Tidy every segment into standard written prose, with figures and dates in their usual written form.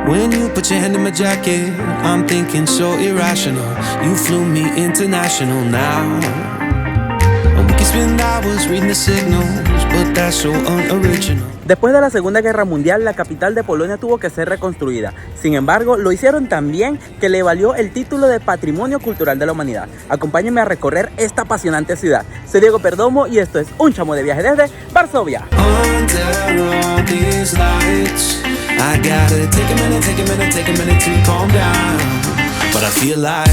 When you put your hand in my jacket, I'm thinking so irrational. You flew me international now. And we can spend hours reading the signals, but that's so unoriginal. Después de la Segunda Guerra Mundial, la capital de Polonia tuvo que ser reconstruida. Sin embargo, lo hicieron tan bien que le valió el título de Patrimonio Cultural de la Humanidad. Acompáñenme a recorrer esta apasionante ciudad. Soy Diego Perdomo y esto es Un Chamo de Viaje desde Varsovia. I gotta take a minute to calm down. But I feel like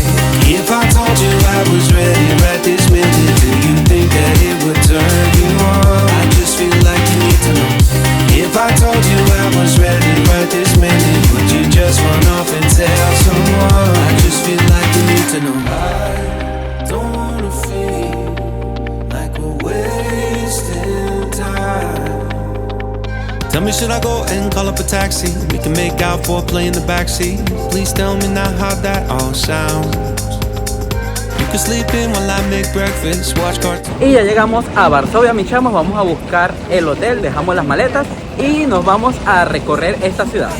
if I told you I was ready right this minute, do you think that it would turn you on? I just feel like you need to know. If I told you I was ready right this minute, would you just run off and tell someone? I just feel like you need to know. I don't wanna feel like we're wasting time. Tell me, should I go and call up a taxi? We can make out for a play in the backseat. Please tell me now how that all sounds. You can sleep in while I make breakfast, watch cartoons. Y ya llegamos a Varsovia, mis chamos. Vamos a buscar el hotel, dejamos las maletas y nos vamos a recorrer esta ciudad.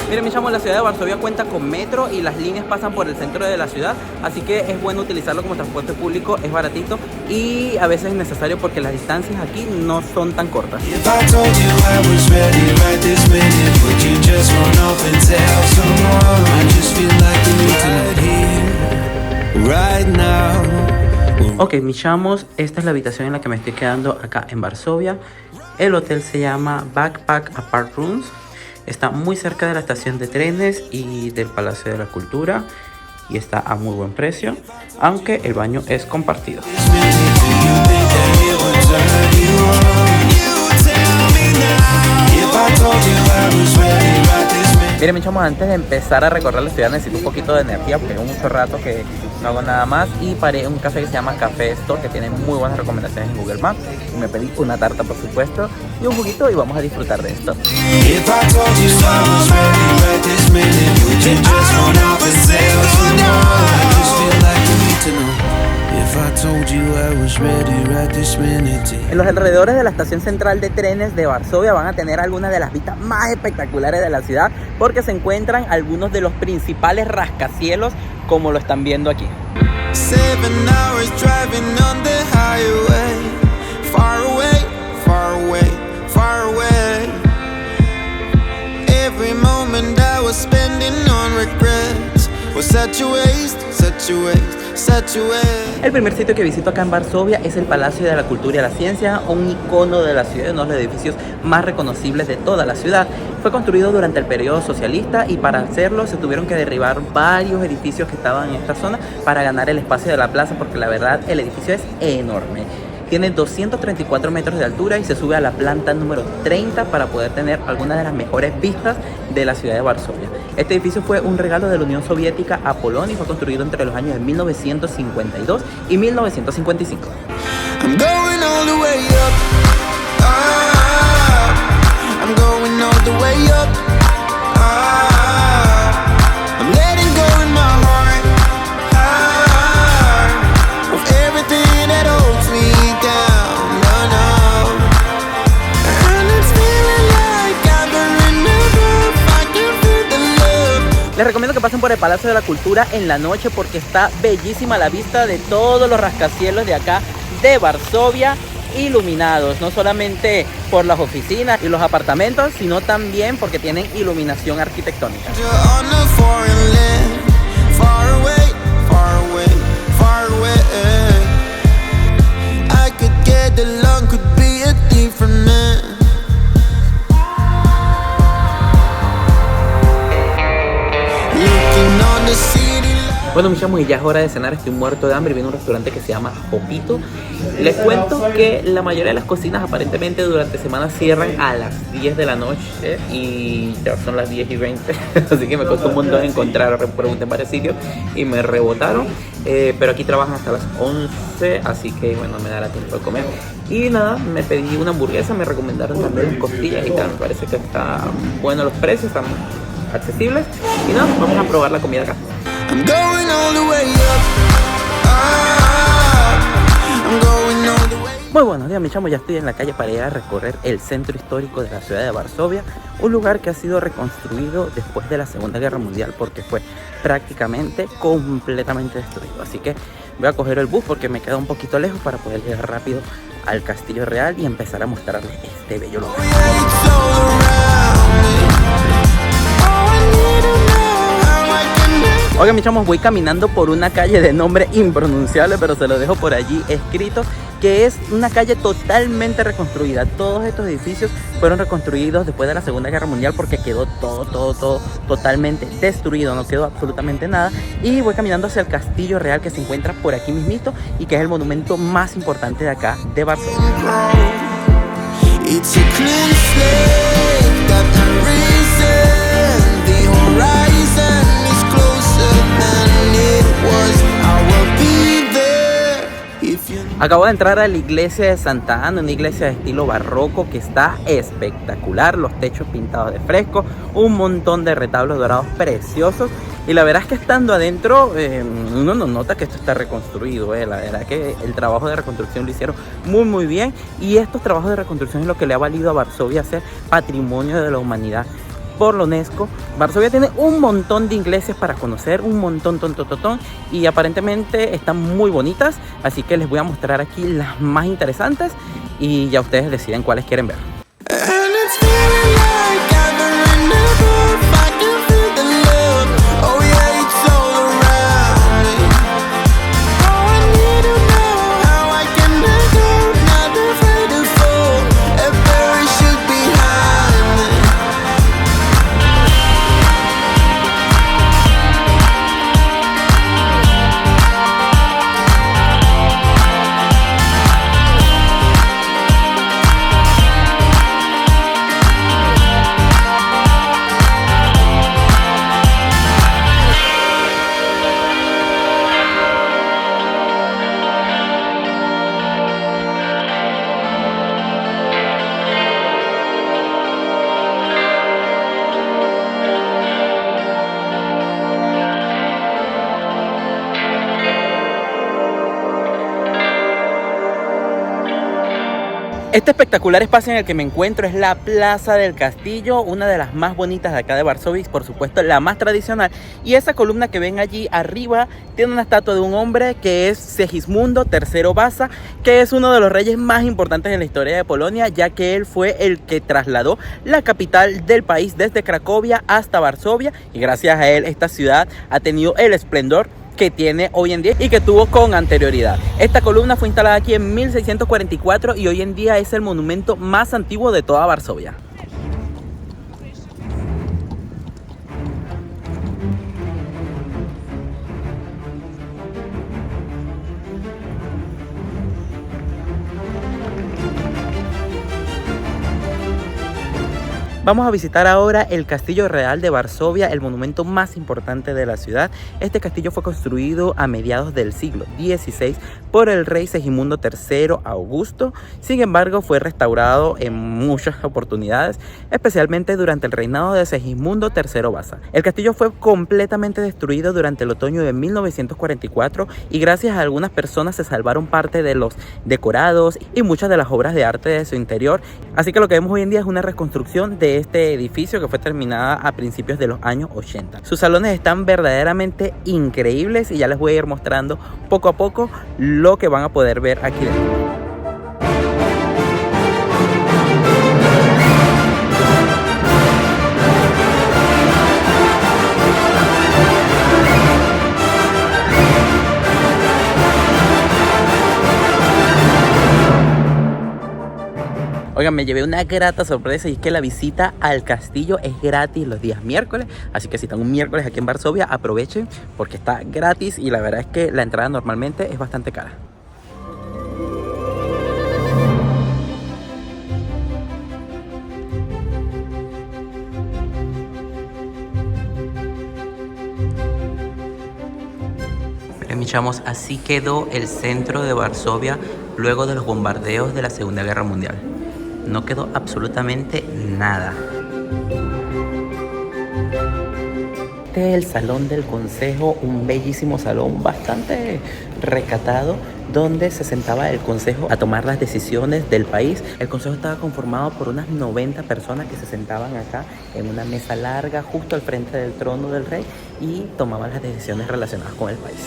Miren, mis chamos, la ciudad de Varsovia cuenta con metro y las líneas pasan por el centro de la ciudad, así que es bueno utilizarlo como transporte público, es baratito y a veces es necesario porque las distancias aquí no son tan cortas. Ok, mis chamos, esta es la habitación en la que me estoy quedando acá en Varsovia. El hotel se llama Backpack Apart Rooms. Está muy cerca de la estación de trenes y del Palacio de la Cultura y está a muy buen precio, aunque el baño es compartido. Miren, mis chamos, antes de empezar a recorrer la ciudad necesito un poquito de energía porque tengo mucho rato que no hago nada más y paré en un café que se llama Café Store, que tiene muy buenas recomendaciones en Google Maps, y me pedí una tarta, por supuesto, y un juguito, y vamos a disfrutar de esto. En los alrededores de la estación central de trenes de Varsovia van a tener algunas de las vistas más espectaculares de la ciudad, porque se encuentran algunos de los principales rascacielos, como lo están viendo aquí. 7 hours driving on the highway, far away, far away, far away. Every moment I was spending on regrets was such a waste, such a waste. El primer sitio que visito acá en Varsovia es el Palacio de la Cultura y la Ciencia, un icono de la ciudad, uno de los edificios más reconocibles de toda la ciudad. Fue construido durante el periodo socialista y para hacerlo se tuvieron que derribar varios edificios que estaban en esta zona para ganar el espacio de la plaza, porque la verdad el edificio es enorme. Tiene 234 metros de altura y se sube a la planta número 30 para poder tener algunas de las mejores vistas de la ciudad de Varsovia. Este edificio fue un regalo de la Unión Soviética a Polonia y fue construido entre los años de 1952 y 1955. I'm going all the way up. I'm going all the way up. I'm letting go in my heart of everything that holds me down. No, no. And it's feeling like I'm in the roof. I can feel the love. Les recomiendo que pasen por el Palacio de la Cultura en la noche porque está bellísima la vista de todos los rascacielos de acá de Varsovia, iluminados, no solamente por las oficinas y los apartamentos, sino también porque tienen iluminación arquitectónica. Bueno, mis chamos, y ya es hora de cenar, estoy muerto de hambre. Viene a un restaurante que se llama Popito. Les cuento que la mayoría de las cocinas aparentemente durante semana cierran a las 10 de la noche y ya son las 10:20, así que me costó un montón encontrar, pregunté en varios sitios y me rebotaron, pero aquí trabajan hasta las 11, así que bueno, me dará tiempo de comer. Y nada, me pedí una hamburguesa, me recomendaron también las costillas y tal, me parece que está bueno los precios, están accesibles y nada, vamos a probar la comida acá. I'm going all the way up. I'm going all the way up. Muy buenos días, mi chamo, ya estoy en la calle para ir a recorrer el centro histórico de la ciudad de Varsovia, un lugar que ha sido reconstruido después de la Segunda Guerra Mundial porque fue prácticamente completamente destruido. Así que voy a coger el bus porque me queda un poquito lejos para poder llegar rápido al Castillo Real y empezar a mostrarles este bello lugar. Oigan, mis chamos, voy caminando por una calle de nombre impronunciable, pero se lo dejo por allí escrito, que es una calle totalmente reconstruida. Todos estos edificios fueron reconstruidos después de la Segunda Guerra Mundial porque quedó todo totalmente destruido, no quedó absolutamente nada. Y voy caminando hacia el Castillo Real, que se encuentra por aquí mismito y que es el monumento más importante de acá, de Varsovia. Acabo de entrar a la iglesia de Santa Ana, una iglesia de estilo barroco que está espectacular, los techos pintados de fresco, un montón de retablos dorados preciosos. Y la verdad es que estando adentro uno no nota que esto está reconstruido. La verdad que el trabajo de reconstrucción lo hicieron muy bien. Y estos trabajos de reconstrucción es lo que le ha valido a Varsovia ser patrimonio de la humanidad por la UNESCO. Varsovia tiene un montón de iglesias para conocer, un montón, y aparentemente están muy bonitas, así que les voy a mostrar aquí las más interesantes y ya ustedes deciden cuáles quieren ver. Este espectacular espacio en el que me encuentro es la Plaza del Castillo, una de las más bonitas de acá de Varsovia, por supuesto la más tradicional. Y esa columna que ven allí arriba tiene una estatua de un hombre que es Segismundo III Vasa, que es uno de los reyes más importantes en la historia de Polonia, ya que él fue el que trasladó la capital del país desde Cracovia hasta Varsovia, y gracias a él esta ciudad ha tenido el esplendor que tiene hoy en día y que tuvo con anterioridad. Esta columna fue instalada aquí en 1644 y hoy en día es el monumento más antiguo de toda Varsovia. Vamos a visitar ahora el Castillo Real de Varsovia, el monumento más importante de la ciudad. Este castillo fue construido a mediados del siglo XVI por el rey Segismundo III Augusto. Sin embargo, fue restaurado en muchas oportunidades, especialmente durante el reinado de Segismundo III Vasa. El castillo fue completamente destruido durante el otoño de 1944 y gracias a algunas personas se salvaron parte de los decorados y muchas de las obras de arte de su interior. Así que lo que vemos hoy en día es una reconstrucción de este edificio que fue terminada a principios de los años 80. Sus salones están verdaderamente increíbles y ya les voy a ir mostrando poco a poco lo que van a poder ver aquí dentro. Oigan, me llevé una grata sorpresa y es que la visita al castillo es gratis los días miércoles. Así que si están un miércoles aquí en Varsovia, aprovechen porque está gratis y la verdad es que la entrada normalmente es bastante cara. Mis chamos, así quedó el centro de Varsovia luego de los bombardeos de la Segunda Guerra Mundial. No quedó absolutamente nada. Este es el salón del consejo, un bellísimo salón bastante recatado donde se sentaba el consejo a tomar las decisiones del país. El consejo estaba conformado por unas 90 personas que se sentaban acá en una mesa larga justo al frente del trono del rey y tomaban las decisiones relacionadas con el país.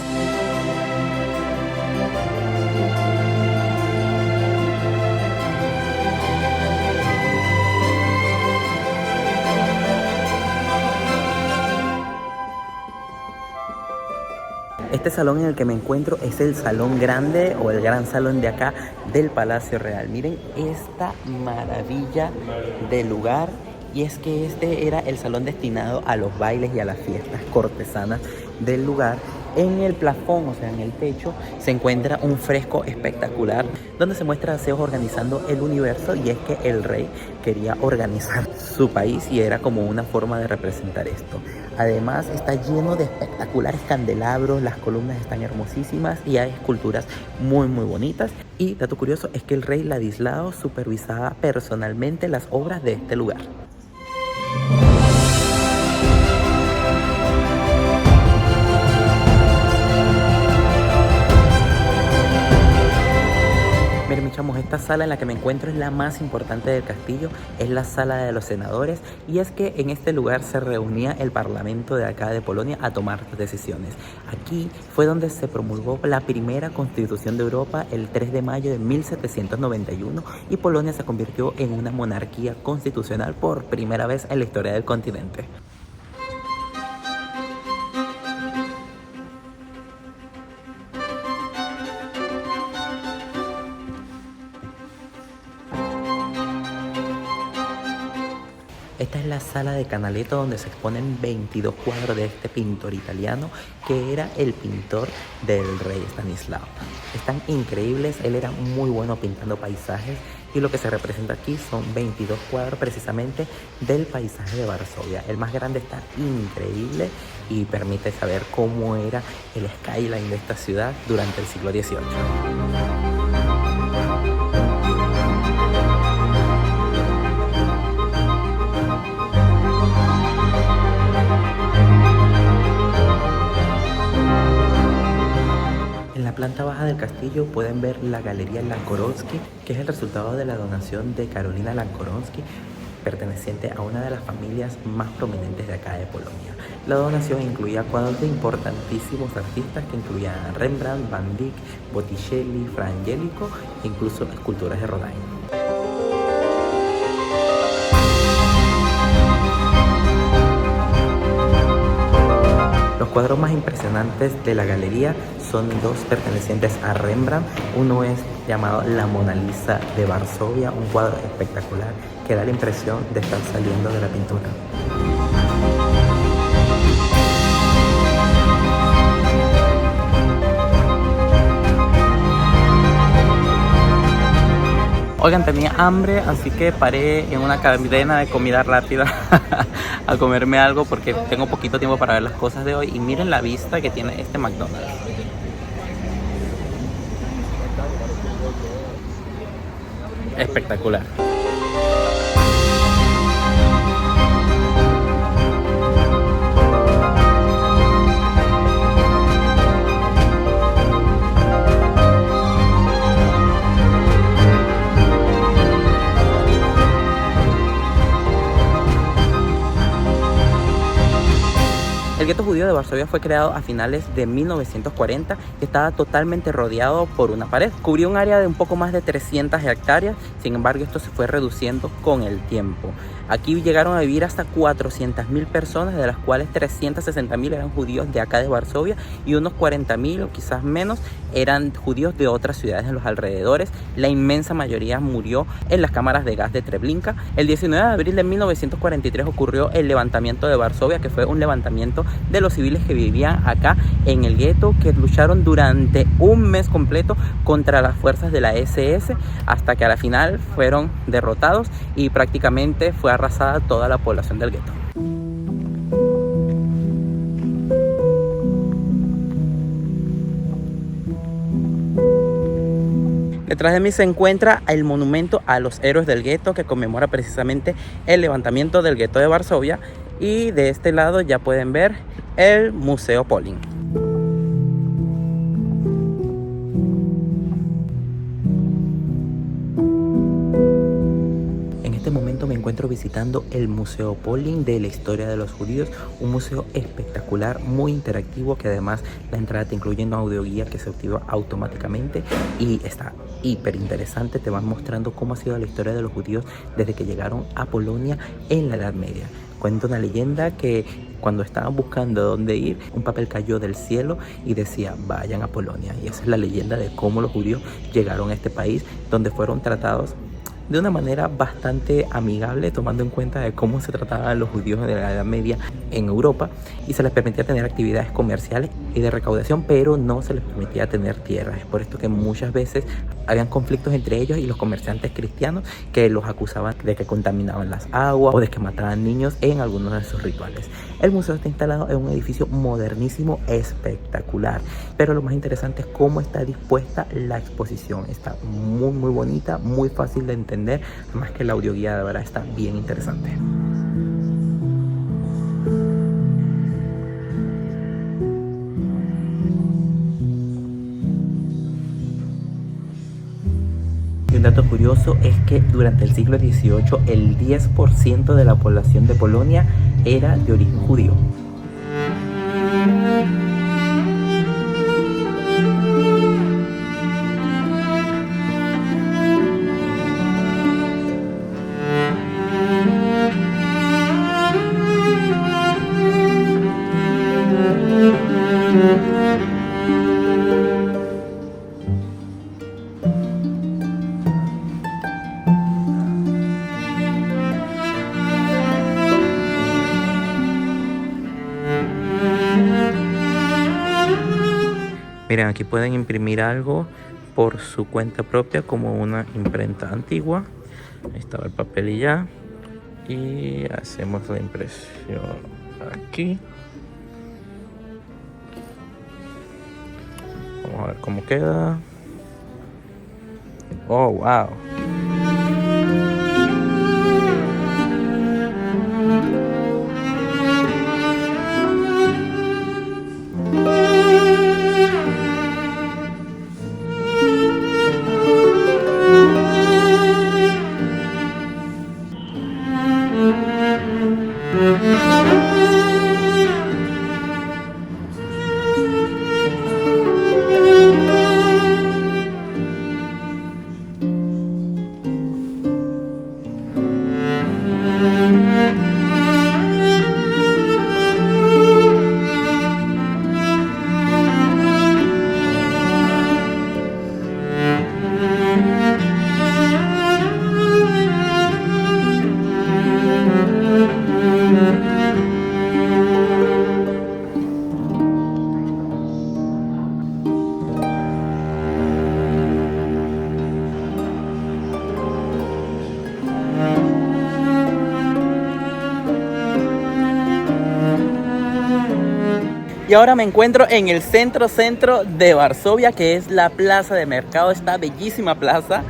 Este salón en el que me encuentro es el salón grande o el gran salón de acá del Palacio Real. Miren esta maravilla de lugar, y es que este era el salón destinado a los bailes y a las fiestas cortesanas del lugar. En el plafón, o sea en el techo, se encuentra un fresco espectacular donde se muestra a Zeus organizando el universo, y es que el rey quería organizar su país y era como una forma de representar esto. Además está lleno de espectaculares candelabros, las columnas están hermosísimas y hay esculturas muy bonitas. Y dato curioso es que el rey Ladislao supervisaba personalmente las obras de este lugar. Miren mis chamos, esta sala en la que me encuentro es la más importante del castillo, es la sala de los senadores, y es que en este lugar se reunía el parlamento de acá de Polonia a tomar decisiones. Aquí fue donde se promulgó la primera constitución de Europa el 3 de mayo de 1791 y Polonia se convirtió en una monarquía constitucional por primera vez en la historia del continente. Esta es la sala de Canaletto donde se exponen 22 cuadros de este pintor italiano que era el pintor del rey Estanislao. Están increíbles, él era muy bueno pintando paisajes y lo que se representa aquí son 22 cuadros precisamente del paisaje de Varsovia. El más grande está increíble y permite saber cómo era el skyline de esta ciudad durante el siglo XVIII. En la planta baja del castillo pueden ver la Galería Lankorowski, que es el resultado de la donación de Karolina Lankorowski, perteneciente a una de las familias más prominentes de acá de Polonia. La donación incluía cuadros de importantísimos artistas que incluían a Rembrandt, Van Dyck, Botticelli, Fra Angelico e incluso esculturas de Rodin. Los cuadros más impresionantes de la galería son dos pertenecientes a Rembrandt. Uno es llamado La Mona Lisa de Varsovia, un cuadro espectacular que da la impresión de estar saliendo de la pintura. Oigan, tenía hambre, así que paré en una cadena de comida rápida a comerme algo porque tengo poquito tiempo para ver las cosas de hoy. Y miren la vista que tiene este McDonald's. Espectacular. El gueto judío de Varsovia fue creado a finales de 1940 y estaba totalmente rodeado por una pared. Cubría un área de un poco más de 300 hectáreas, sin embargo esto se fue reduciendo con el tiempo. Aquí llegaron a vivir hasta 400.000 personas, de las cuales 360.000 eran judíos de acá de Varsovia y unos 40.000 o quizás menos eran judíos de otras ciudades en los alrededores. La inmensa mayoría murió en las cámaras de gas de Treblinka. El 19 de abril de 1943 ocurrió el levantamiento de Varsovia, que fue un levantamiento de los civiles que vivían acá en el gueto, que lucharon durante un mes completo contra las fuerzas de la SS hasta que a la final fueron derrotados y prácticamente fue arrasada toda la población del gueto. Detrás de mí se encuentra el monumento a los héroes del gueto, que conmemora precisamente el levantamiento del gueto de Varsovia. Y de este lado ya pueden ver el Museo Polin. En este momento me encuentro visitando el Museo Polin de la historia de los judíos, un museo espectacular, muy interactivo, que además la entrada te incluye una audioguía que se activa automáticamente y está hiper interesante. Te van mostrando cómo ha sido la historia de los judíos desde que llegaron a Polonia en la Edad Media. Cuenta una leyenda que cuando estaban buscando dónde ir, un papel cayó del cielo y decía: vayan a Polonia. Y esa es la leyenda de cómo los judíos llegaron a este país, donde fueron tratados de una manera bastante amigable, tomando en cuenta de cómo se trataban los judíos de la Edad Media en Europa, y se les permitía tener actividades comerciales y de recaudación, pero no se les permitía tener tierras. Es por esto que muchas veces habían conflictos entre ellos y los comerciantes cristianos, que los acusaban de que contaminaban las aguas o de que mataban niños en algunos de sus rituales. El museo está instalado en un edificio modernísimo, espectacular, pero lo más interesante es cómo está dispuesta la exposición. Está muy bonita, muy fácil de entender, además que la audioguía de verdad está bien interesante. Y un dato curioso es que durante el siglo XVIII el 10% de la población de Polonia era de origen judío. Miren, aquí pueden imprimir algo por su cuenta propia, como una imprenta antigua. Ahí estaba el papel y ya. Y hacemos la impresión aquí. Vamos a ver cómo queda. Oh, wow. Y ahora me encuentro en el centro de Varsovia, que es la plaza de mercado. Esta bellísima plaza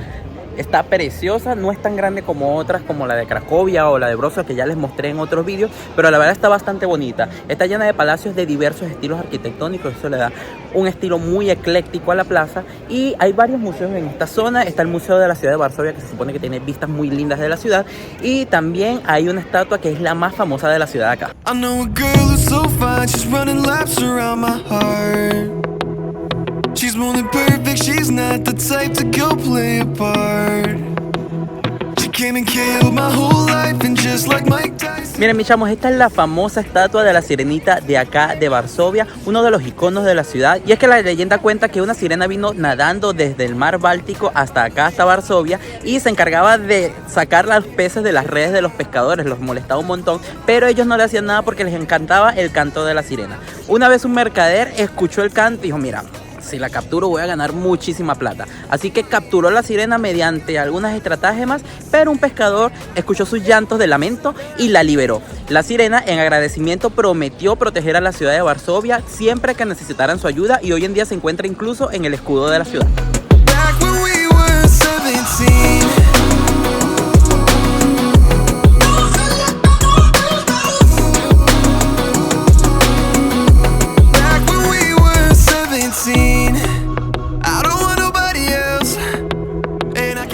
está preciosa, no es tan grande como otras, como la de Cracovia o la de Wrocław, que ya les mostré en otros vídeos, pero la verdad está bastante bonita. Está llena de palacios de diversos estilos arquitectónicos, eso le da un estilo muy ecléctico a la plaza. Y hay varios museos en esta zona. Está el Museo de la Ciudad de Varsovia, que se supone que tiene vistas muy lindas de la ciudad, y también hay una estatua que es la más famosa de la ciudad de acá. I know a girl who's so fine, she's running laps around my heart. She's more than perfect, she's not the type to go play a part. She came and killed my whole life and just like Mike Tyson. Miren, mis chamos, esta es la famosa estatua de la sirenita de acá de Varsovia, uno de los iconos de la ciudad. Y es que la leyenda cuenta que una sirena vino nadando desde el mar Báltico hasta acá, hasta Varsovia, y se encargaba de sacar los peces de las redes de los pescadores. Los molestaba un montón, pero ellos no le hacían nada porque les encantaba el canto de la sirena. Una vez un mercader escuchó el canto y dijo: mira, si la capturo voy a ganar muchísima plata. Así que capturó la sirena mediante algunas estratagemas, pero un pescador escuchó sus llantos de lamento y la liberó. La sirena, en agradecimiento, prometió proteger a la ciudad de Varsovia siempre que necesitaran su ayuda, y hoy en día se encuentra incluso en el escudo de la ciudad. Back when we were 17.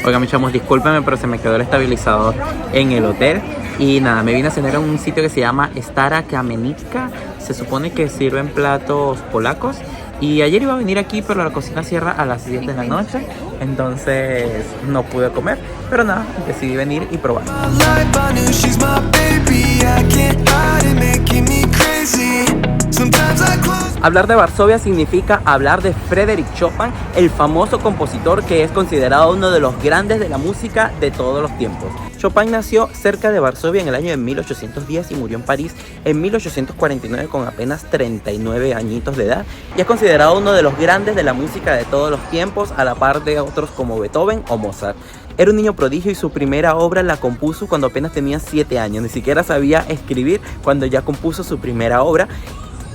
Oigan, mis chamos, discúlpenme, pero se me quedó el estabilizador en el hotel. Y nada, me vine a cenar a un sitio que se llama Stara Kamienica. Se supone que sirven platos polacos. Y ayer iba a venir aquí, pero la cocina cierra a las 10 de la noche. Entonces no pude comer. Pero nada, decidí venir y probar. Hablar de Varsovia significa hablar de Frédéric Chopin, el famoso compositor que es considerado uno de los grandes de la música de todos los tiempos. Chopin nació cerca de Varsovia en el año de 1810 y murió en París en 1849 con apenas 39 añitos de edad, y es considerado uno de los grandes de la música de todos los tiempos, a la par de otros como Beethoven o Mozart. Era un niño prodigio y su primera obra la compuso cuando apenas tenía 7 años, ni siquiera sabía escribir cuando ya compuso su primera obra.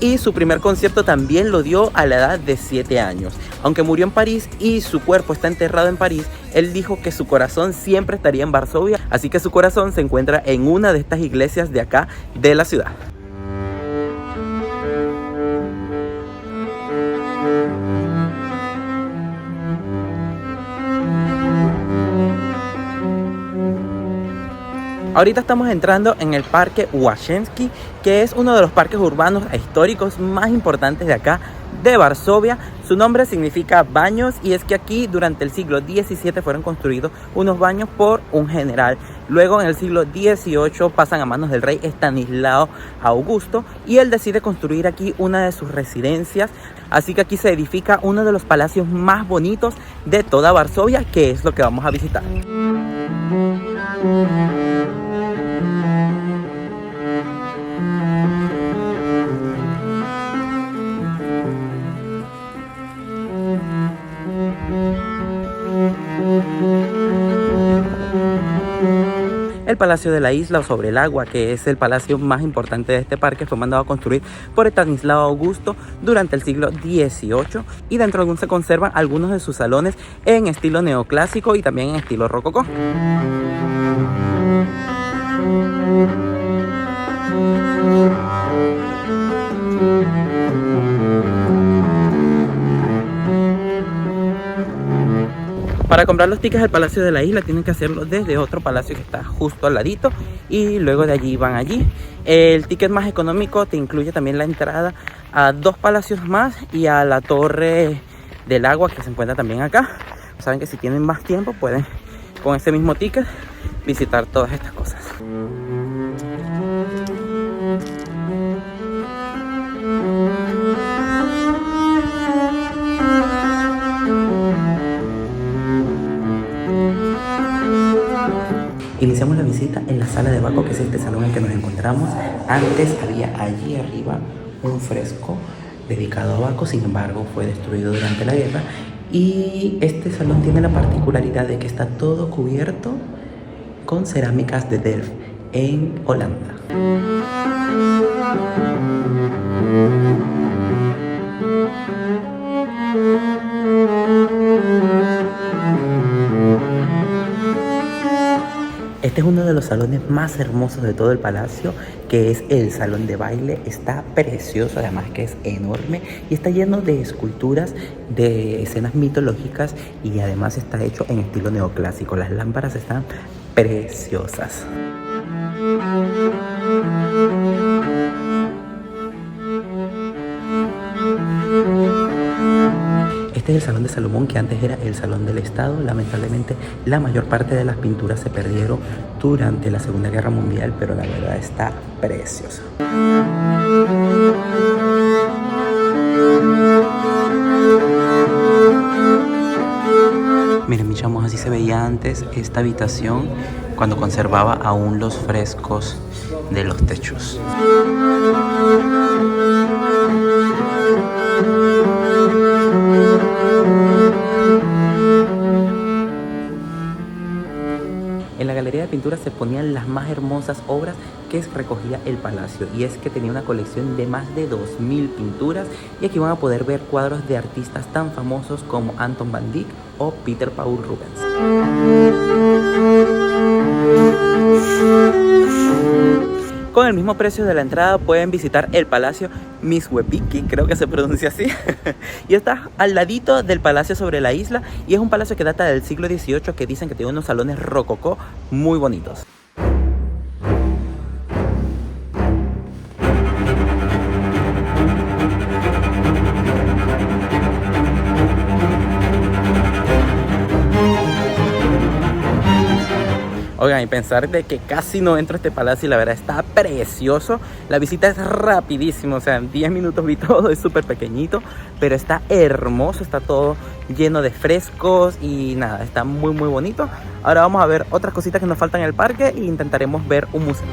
Y su primer concierto también lo dio a la edad de 7 años. Aunque murió en París y su cuerpo está enterrado en París, él dijo que su corazón siempre estaría en Varsovia, así que su corazón se encuentra en una de estas iglesias de acá de la ciudad. Ahorita estamos entrando en el Parque Łazieński, que es uno de los parques urbanos e históricos más importantes de acá, de Varsovia. Su nombre significa baños, y es que aquí durante el siglo XVII fueron construidos unos baños por un general. Luego en el siglo XVIII pasan a manos del rey Estanislao Augusto y él decide construir aquí una de sus residencias. Así que aquí se edifica uno de los palacios más bonitos de toda Varsovia, que es lo que vamos a visitar. El Palacio de la Isla o sobre el agua, que es el palacio más importante de este parque, fue mandado a construir por Estanislao Augusto durante el siglo XVIII, y dentro de él se conservan algunos de sus salones en estilo neoclásico y también en estilo rococó. Para comprar los tickets al Palacio de la Isla tienen que hacerlo desde otro palacio que está justo al ladito, y luego de allí van allí. El ticket más económico te incluye también la entrada a 2 palacios más y a la Torre del Agua, que se encuentra también acá. Saben que si tienen más tiempo pueden con ese mismo ticket visitar todas estas cosas. Iniciamos la visita en la sala de Bacco, que es este salón en el que nos encontramos. Antes había allí arriba un fresco dedicado a Bacco, sin embargo fue destruido durante la guerra. Y este salón tiene la particularidad de que está todo cubierto con cerámicas de Delft en Holanda. Este es uno de los salones más hermosos de todo el palacio, que es el salón de baile. Está precioso, además que es enorme y está lleno de esculturas de escenas mitológicas, y además está hecho en estilo neoclásico. Las lámparas están preciosas. Este es el Salón de Salomón, que antes era el Salón del Estado. Lamentablemente la mayor parte de las pinturas se perdieron durante la Segunda Guerra Mundial, pero la verdad está precioso. Miren, mis chamos, así se veía antes esta habitación cuando conservaba aún los frescos de los techos. En la galería de pinturas se ponían las más hermosas obras que recogía el palacio, y es que tenía una colección de más de 2000 pinturas, y aquí van a poder ver cuadros de artistas tan famosos como Anton van Dyck o Peter Paul Rubens. Con el mismo precio de la entrada pueden visitar el Palacio Mizhuepiki, creo que se pronuncia así, y está al ladito del palacio sobre la isla, y es un palacio que data del siglo XVIII, que dicen que tiene unos salones rococó muy bonitos. Oigan, y pensar de que casi no entro a este palacio y la verdad está precioso. La visita es rapidísimo, o sea, en 10 minutos vi todo, es súper pequeñito, pero está hermoso, está todo lleno de frescos y nada, está muy muy bonito. Ahora vamos a ver otras cositas que nos faltan en el parque e intentaremos ver un museo.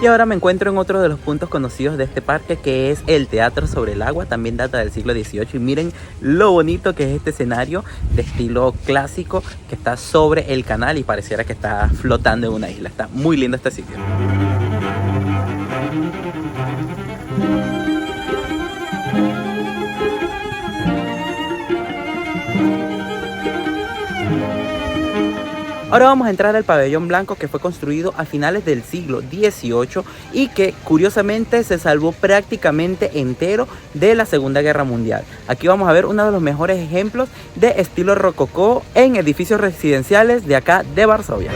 Y ahora me encuentro en otro de los puntos conocidos de este parque, que es el Teatro sobre el Agua. También data del siglo XVIII y miren lo bonito que es este escenario de estilo clásico que está sobre el canal y pareciera que está flotando en una isla. Está muy lindo este sitio. Ahora vamos a entrar al pabellón blanco, que fue construido a finales del siglo XVIII y que curiosamente se salvó prácticamente entero de la Segunda Guerra Mundial. Aquí vamos a ver uno de los mejores ejemplos de estilo rococó en edificios residenciales de acá de Varsovia.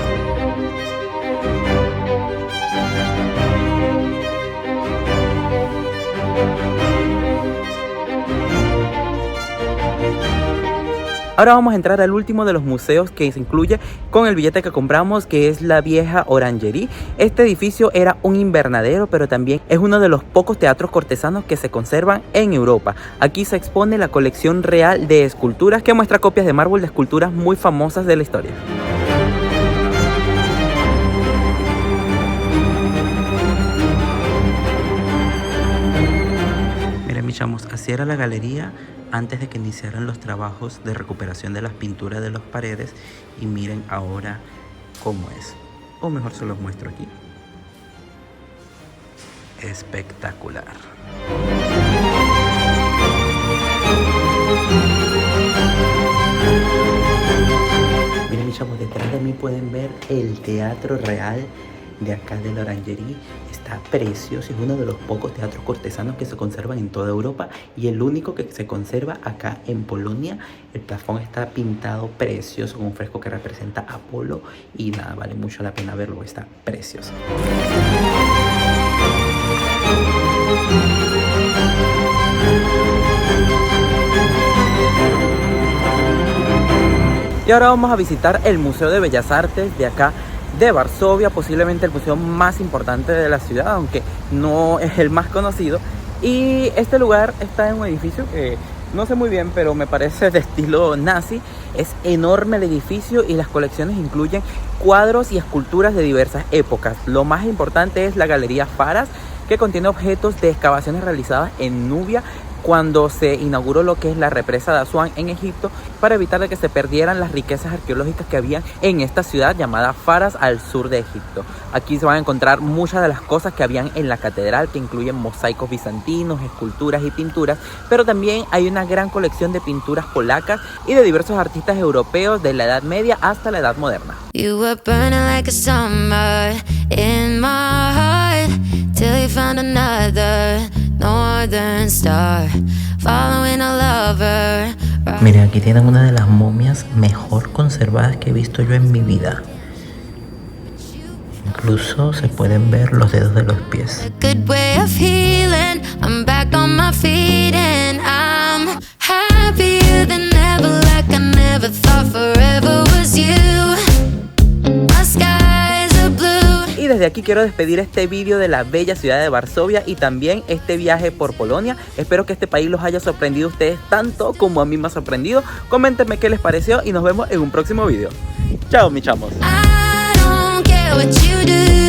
Ahora vamos a entrar al último de los museos que se incluye con el billete que compramos, que es la vieja Orangerie. Este edificio era un invernadero, pero también es uno de los pocos teatros cortesanos que se conservan en Europa. Aquí se expone la colección real de esculturas que muestra copias de mármol de esculturas muy famosas de la historia. Miren, mis chamos, así era la galería antes de que iniciaran los trabajos de recuperación de las pinturas de las paredes, y miren ahora cómo es. O mejor se los muestro aquí. Espectacular. Miren, mis chavos, detrás de mí pueden ver el teatro real de acá de la Orangerie. Está precioso, es uno de los pocos teatros cortesanos que se conservan en toda Europa y el único que se conserva acá en Polonia. El plafón está pintado precioso con un fresco que representa a Apolo y nada, vale mucho la pena verlo, está precioso. Y ahora vamos a visitar el Museo de Bellas Artes de acá de Varsovia, posiblemente el museo más importante de la ciudad, aunque no es el más conocido. Y este lugar está en un edificio que no sé muy bien, pero me parece de estilo nazi. Es enorme el edificio y las colecciones incluyen cuadros y esculturas de diversas épocas. Lo más importante es la Galería Faras, que contiene objetos de excavaciones realizadas en Nubia cuando se inauguró lo que es la represa de Asuán en Egipto, para evitar de que se perdieran las riquezas arqueológicas que había en esta ciudad llamada Faras al sur de Egipto. Aquí se van a encontrar muchas de las cosas que habían en la catedral, que incluyen mosaicos bizantinos, esculturas y pinturas, pero también hay una gran colección de pinturas polacas y de diversos artistas europeos de la Edad Media hasta la Edad Moderna. You were burning like a summer in my heart till you found another northern star following a lover. Miren, aquí tienen una de las momias mejor conservadas que he visto yo en mi vida. Incluso se pueden ver los dedos de los pies. A good way of healing. I'm back on my feet and I'm happier than ever, like I never thought forever was you. My skies are blue. Y desde aquí quiero despedir este vídeo de la bella ciudad de Varsovia y también este viaje por Polonia. Espero que este país los haya sorprendido a ustedes tanto como a mí me ha sorprendido. Coméntenme qué les pareció y nos vemos en un próximo vídeo. Chao, mis chamos. I don't care what you do.